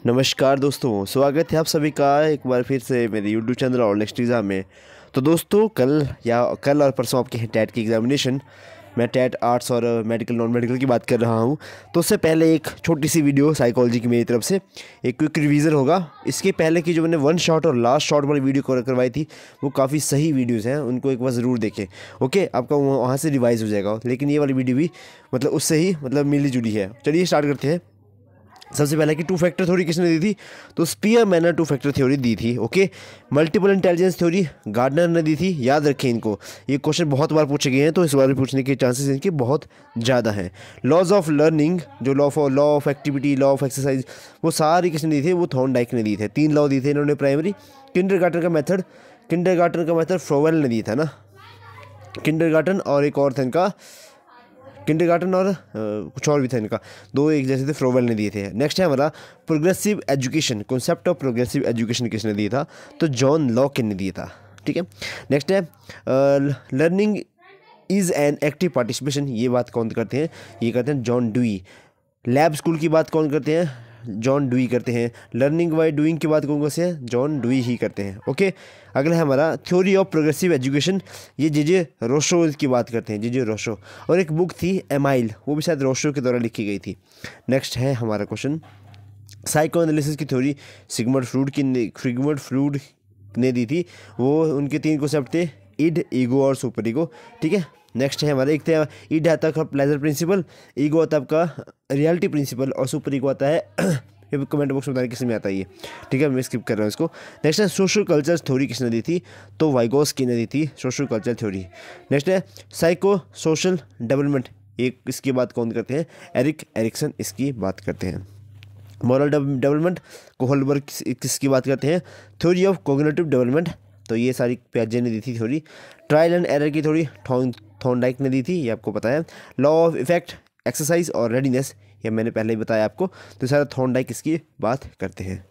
नमस्कार दोस्तों, स्वागत है आप सभी का एक बार फिर से मेरे यूट्यूब चैनल और नेक्स्ट एग्ज़ाम में। तो दोस्तों कल और परसों आपके हैं टैट की एग्ज़ामिनेशन। मैं टैट आर्ट्स और मेडिकल नॉन मेडिकल की बात कर रहा हूं। तो उससे पहले एक छोटी सी वीडियो साइकोलॉजी की मेरी तरफ से एक क्विक रिवीजन होगा। इसके पहले की जो मैंने वन शॉट और लास्ट शॉट वाली वीडियो करवाई थी वो काफ़ी सही वीडियोज़ हैं, उनको एक बार ज़रूर देखें। ओके, आपका वहाँ से रिवाइज़ हो जाएगा। लेकिन ये वाली वीडियो भी उससे ही मिली जुली है। चलिए स्टार्ट करते हैं। सबसे पहले कि टू फैक्टर थ्योरी किसने दी थी? तो स्पीयरमैन टू फैक्टर थ्योरी दी थी। Okay, multiple intelligence theory Gardner ने दी थी। याद रखें इनको, ये क्वेश्चन बहुत बार पूछे गए हैं तो इस बार भी पूछने के चांसेस इनके बहुत ज़्यादा हैं। लॉज ऑफ लर्निंग, जो law of activity, law of exercise, वो सारी किसने दी थी? वो थॉर्नडाइक ने दी थे। 3 लॉ दिए थे इन्होंने प्राइमरी। किंडरगार्टन का मेथड फ्रोवेल ने दिया था ना। किंडरगार्टन और एक और था इनका, किंडरगार्टन और कुछ और भी था इनका, दो एक जैसे थे, फ्रोवेल ने दिए थे। नेक्स्ट है हमारा progressive education, concept of progressive education किसने दिया था? तो जॉन लॉक ने दिया था। ठीक है, नेक्स्ट है learning is an active participation, ये बात कौन करते हैं? ये करते हैं जॉन ड्यूई। लैब स्कूल की बात कौन करते हैं? जॉन ड्यूई करते हैं। लर्निंग बाय डूइंग की बात कौन करते हैं? जॉन ड्यूई ही करते हैं। ओके, अगला है हमारा थ्योरी ऑफ प्रोग्रेसिव एजुकेशन, ये जे रोशो की बात करते हैं, जे रोशो। और एक बुक थी एमाइल, वो भी शायद रोशो के द्वारा लिखी गई थी। नेक्स्ट है हमारा क्वेश्चन साइको एनालिसिस की थ्योरी सिगमंड फ्रूड ने दी थी। वो उनके 3 कॉन्सेप्ट थे, इड, ईगो और सुपर ईगो। ठीक है, नेक्स्ट है हमारा एक था ईड आता है प्लेजर प्रिंसिपल, ईगो आता है आपका रियलिटी प्रिंसिपल और सुपर ईगो आता है ये कमेंट बॉक्स में बताइए किस में आता है ये। ठीक है, मैं स्किप कर रहा हूँ इसको। नेक्स्ट है सोशल कल्चर थ्योरी किसने दी थी? तो वाइगोस्की ने दी थी सोशल कल्चर थ्योरी। नेक्स्ट है साइको सोशल डेवलपमेंट, एक इसकी बात कौन करते हैं? एरिक एरिक्सन इसकी बात करते हैं। मॉरल डेवलपमेंट को होलबर्ग किसकी बात करते हैं? थ्योरी ऑफ कोग्निटिव डेवलपमेंट, तो ये सारी प्याजे ने दी थी थ्योरी। ट्रायल एंड एरर की थ्योरी थॉर्नडाइक ने दी थी, ये आपको पता है। लॉ ऑफ इफेक्ट, एक्सरसाइज और रेडीनेस, ये मैंने पहले ही बताया आपको, तो सारा थॉर्नडाइक इसकी बात करते हैं।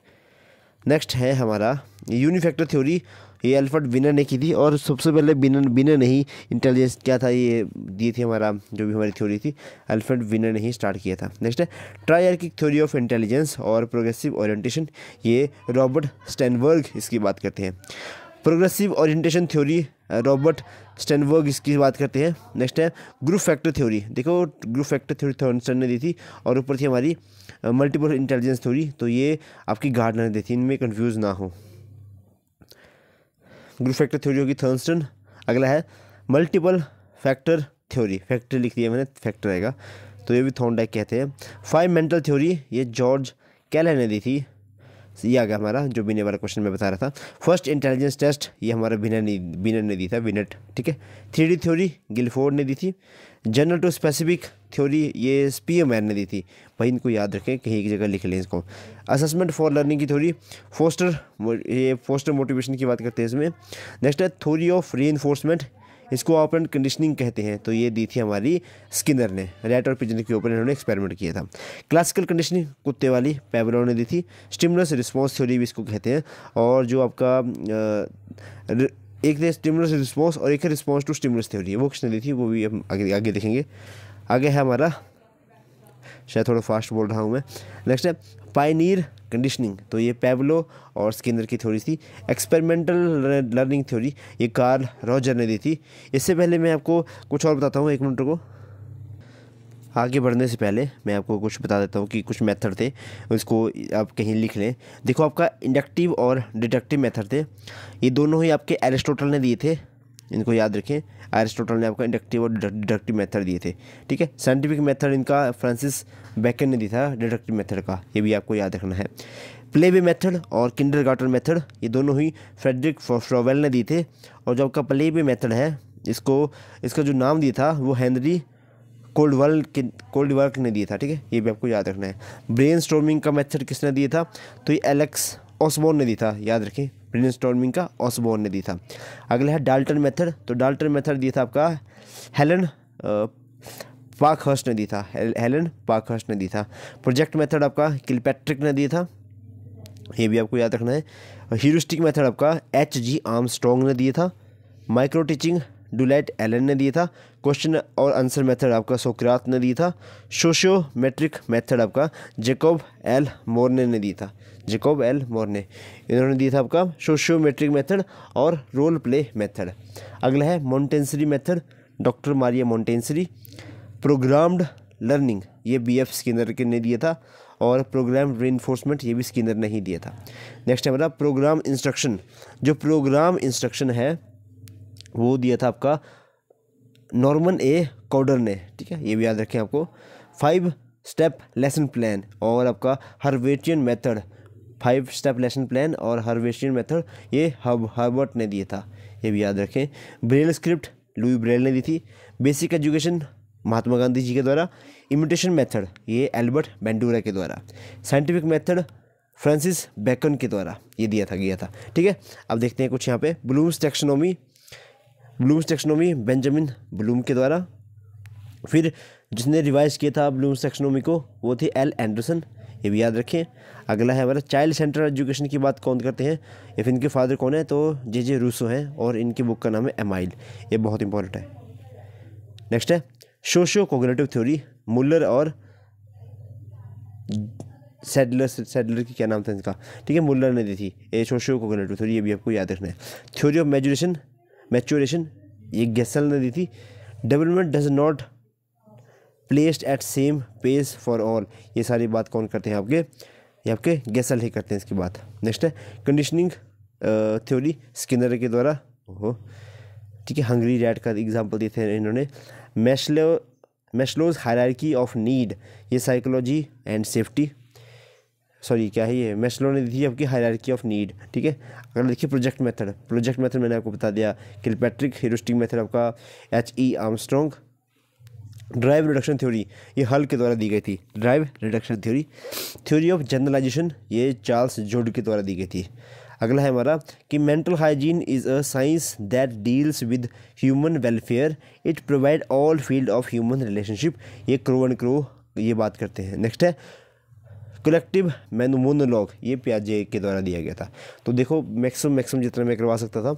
नेक्स्ट है हमारा यूनिफैक्टर थ्योरी, ये अल्फ्रेड वीनर ने की थी। और सबसे पहले वीनर ने ही इंटेलिजेंस क्या था ये दी थी, हमारा जो भी हमारी थ्योरी थी अल्फ्रेड वीनर ने ही स्टार्ट किया था। नेक्स्ट है ट्रायर्किक थ्योरी ऑफ इंटेलिजेंस और प्रोग्रेसिव ओरिएंटेशन, ये रॉबर्ट स्टेनबर्ग इसकी बात करते हैं। Progressive orientation theory Robert Steinberg इसकी बात करते हैं। नेक्स्ट है ग्रुप फैक्टर थ्योरी, देखो ग्रुप फैक्टर थ्योरी थॉर्नस्टन ने दी थी। और ऊपर थी हमारी मल्टीपल इंटेलिजेंस थ्योरी, तो ये आपकी गार्डनर ने दी थी, इनमें कंफ्यूज ना हो। ग्रुप फैक्टर थ्योरी होगी थॉर्नस्टन। अगला है मल्टीपल फैक्टर थ्योरी, फैक्टर लिख दिया मैंने, फैक्टर आएगा, तो ये भी थॉर्नडाइक कहते हैं। 5 मेंटल थ्योरी, ये जॉर्ज कैलर ने दी थी। ये आ गया हमारा जो बिने वाला क्वेश्चन मैं बता रहा था। फर्स्ट इंटेलिजेंस टेस्ट, ये हमारा बिनर ने दी था, बिनेट। ठीक है, 3D थ्योरी गिलफोर्ड ने दी थी। जनरल टू स्पेसिफिक थ्योरी, ये स्पीयरमैन ने दी थी। भाई इनको याद रखें, कहीं एक जगह लिख लें इसको। असेसमेंट फॉर लर्निंग की थ्योरी फोस्टर मोटिवेशन की बात करते हैं इसमें। नेक्स्ट है थ्योरी ऑफ रीइंफोर्समेंट, इसको ऑपरेंट कंडीशनिंग कहते हैं, तो ये दी थी हमारी स्किनर ने। रैट और पिजन के ऊपर इन्होंने एक्सपेरिमेंट किया था। क्लासिकल कंडीशनिंग कुत्ते वाली पेवलोव ने दी थी। स्टिमुलस रिस्पॉन्स थ्योरी भी इसको कहते हैं। और जो आपका एक है स्टिमुलस रिस्पॉन्स और एक है रिस्पॉन्स टू स्टिमुलस थ्योरी, वो किसने दी थी वो भी हम आगे देखेंगे। आगे है हमारा, शायद थोड़ा फास्ट बोल रहा हूँ मैं। नेक्स्ट है पायनियर कंडीशनिंग, तो ये पेवलो और स्किनर की थ्योरी थी। एक्सपेरिमेंटल लर्निंग थ्योरी, ये कार्ल रॉजर ने दी थी। इससे पहले मैं आपको कुछ और बताता हूँ, 1 मिनट को। आगे बढ़ने से पहले मैं आपको कुछ बता देता हूँ कि कुछ मेथड थे, उसको आप कहीं लिख लें। देखो आपका इंडक्टिव और डिडक्टिव मेथड थे, ये दोनों ही आपके एरिस्टोटल ने दिए थे, इनको याद रखें। एरिस्टोटल ने आपका इंडक्टिव और डिडक्टिव मेथड दिए थे। ठीक है, साइंटिफिक मेथड इनका फ्रांसिस बेकन ने दिया था डिडक्टिव मेथड का, ये भी आपको याद रखना है। प्लेबे मेथड और किंडरगार्टन मेथड, ये दोनों ही फ्रेडरिक फ्रोवेल ने दिए थे। और जो आपका प्लेबे मेथड है, इसका जो नाम दिया था वो हेनरी कोल्डवर्क ने दिया था। ठीक है, ये भी आपको याद रखना है। ब्रेन स्टॉर्मिंग का मेथड किसने दिया था? तो ये एलेक्स ऑसबोर्न ने दिया था, याद रखें, ब्रेन स्टॉर्मिंग का ऑसबोर्न ने दिया था। अगला है डाल्टन मेथड, तो डाल्टन मेथड दिया था आपका हेलन पार्कहर्स्ट ने दिया था, हेलन पार्कहर्स्ट ने दिया था। प्रोजेक्ट मेथड आपका किलपैट्रिक ने दिया था, ये भी आपको याद रखना है। ह्यूरिस्टिक मेथड आपका H.G. आर्मस्ट्रॉन्ग ने दिया था। माइक्रो टीचिंग डुलाइट एलन ने दिया था। क्वेश्चन और आंसर मेथड आपका सोक्रात ने दिया था। सोशियोमेट्रिक मेथड आपका जैकब एल मोर्ने ने दिया था। जैकब एल मोर्ने इन्होंने दिया था आपका सोशियोमेट्रिक मेथड और रोल प्ले मेथड। अगला है Montessori method, doctor Maria Montessori. Programmed learning ये BF स्किनर ने दिया था और प्रोग्राम रीइंफोर्समेंट ये भी स्किनर ने ही दिया था। नेक्स्ट है हमारा प्रोग्राम इंस्ट्रक्शन। जो प्रोग्राम इंस्ट्रक्शन है वो दिया था आपका नॉर्मन ए कॉडर ने, ठीक है, ये भी याद रखें आपको। 5 स्टेप लेसन प्लान और आपका हर्वेटियन मेथड, 5 स्टेप लेसन प्लान और हर्वेटियन मेथड ये हर्बर्ट ने दिया था, ये भी याद रखें। ब्रेल स्क्रिप्ट लुई ब्रेल ने दी थी। बेसिक एजुकेशन महात्मा गांधी जी के द्वारा। इमिटेशन मेथड ये एल्बर्ट बेंडूरा के द्वारा। साइंटिफिक मेथड फ्रांसिस बेकन के द्वारा ये गया था, ठीक है। अब देखते हैं कुछ यहाँ पे ब्लूम्स टैक्सोनॉमी बेंजामिन ब्लूम के द्वारा। फिर जिसने रिवाइज किया था ब्लूम्स टैक्सोनॉमी को वो थे एल एंडरसन, ये भी याद रखें। अगला है हमारा चाइल्ड सेंटर एजुकेशन की बात कौन करते हैं, या फिर इनके फादर कौन है, तो जे रूसो हैं और इनकी बुक का नाम है एमाइल, ये बहुत इंपॉर्टेंट है। नेक्स्ट है सोशियो कोग्निटिव थ्योरी, मुल्लर और सैडलर की क्या नाम था इनका, ठीक है, मुल्लर ने दी थी ये सोशियो कोग्निटिव थ्योरी, ये भी आपको याद रखना है। थ्योरी ऑफ मैच्योरेशन ये गेसल ने दी थी। Development does not placed at same pace for all, ये सारी बात कौन करते हैं आपके, ये आपके गेसल ही करते हैं इसकी बात। नेक्स्ट है कंडीशनिंग थ्योरी स्किनर के द्वारा, ठीक है, हंग्री रैट का एग्जाम्पल दिए थे इन्होंने। मैस्लोज हायरार्की ऑफ नीड ये साइकोलॉजी एंड सेफ्टी, सॉरी क्या है ये, मैस्लो ने दी थी आपकी हायरार्की ऑफ नीड, ठीक है। अगर देखिए प्रोजेक्ट मेथड मैंने आपको बता दिया, किलपैट्रिक ह्यूरिस्टिक मेथड आपका H.E. Armstrong. Drive reduction theory ये हल के द्वारा दी गई थी, drive reduction theory of generalization ये चार्ल्स जोड के द्वारा दी गई थी। अगला है हमारा कि mental hygiene is a science that deals with human welfare, it provide all field of human relationship, ये क्रो एंड क्रो ये बात करते हैं। नेक्स्ट है कलेक्टिव मोनोलॉग ये पियाजे के द्वारा दिया गया था। तो देखो मैक्सिमम जितना मैं करवा सकता था,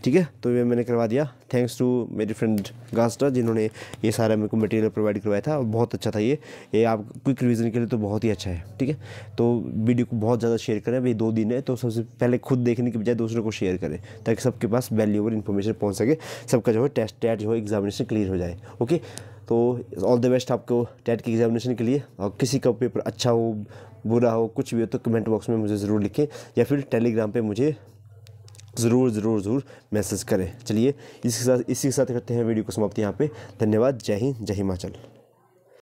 ठीक है, तो ये मैंने करवा दिया थैंक्स टू मेरी फ्रेंड गास्टा जिन्होंने ये सारा मेरे को मटेरियल प्रोवाइड करवाया था और बहुत अच्छा था ये आप क्विक रिवीजन के लिए तो बहुत ही अच्छा है, ठीक है। तो वीडियो को बहुत ज़्यादा शेयर करें, अभी 2 दिन है तो सबसे पहले खुद देखने की बजाय दूसरों को शेयर करें ताकि सबके पास वैल्यूएबल इन्फॉर्मेशन पहुँच सके, सबका जो है टेस्ट जो है एग्जामिनेशन क्लियर हो जाए। ओके, तो ऑल द बेस्ट आपको टेट की एग्जामिनेशन के लिए। और किसी का पेपर अच्छा हो बुरा हो कुछ भी हो तो कमेंट बॉक्स में मुझे ज़रूर लिखें या फिर टेलीग्राम पे मुझे ज़रूर मैसेज करें। चलिए इसी के साथ करते हैं वीडियो को समाप्त यहाँ पे। धन्यवाद। जय हिंद, जय हिमाचल।